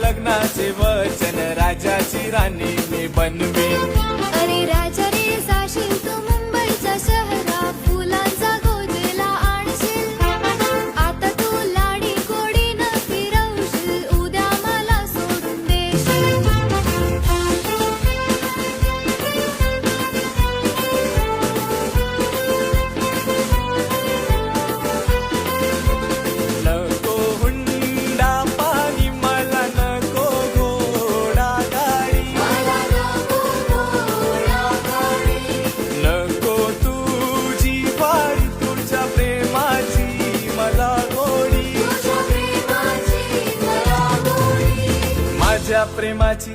लग्नाचे वचन राजाची राणी मी बनवीन. अरे राजा रे जाशील तू मुंबईच्या शहरा फुलांचा गोदला आणशील. आता तू लाडी गोडीनं फिरवशील उद्या मला सोडून देशील. नको हुंडा पाणी मला नको घोडा गाडी. नको तुझी वाडी तुझ्या प्रेमाची मला गोडी. माझ्या प्रेमाची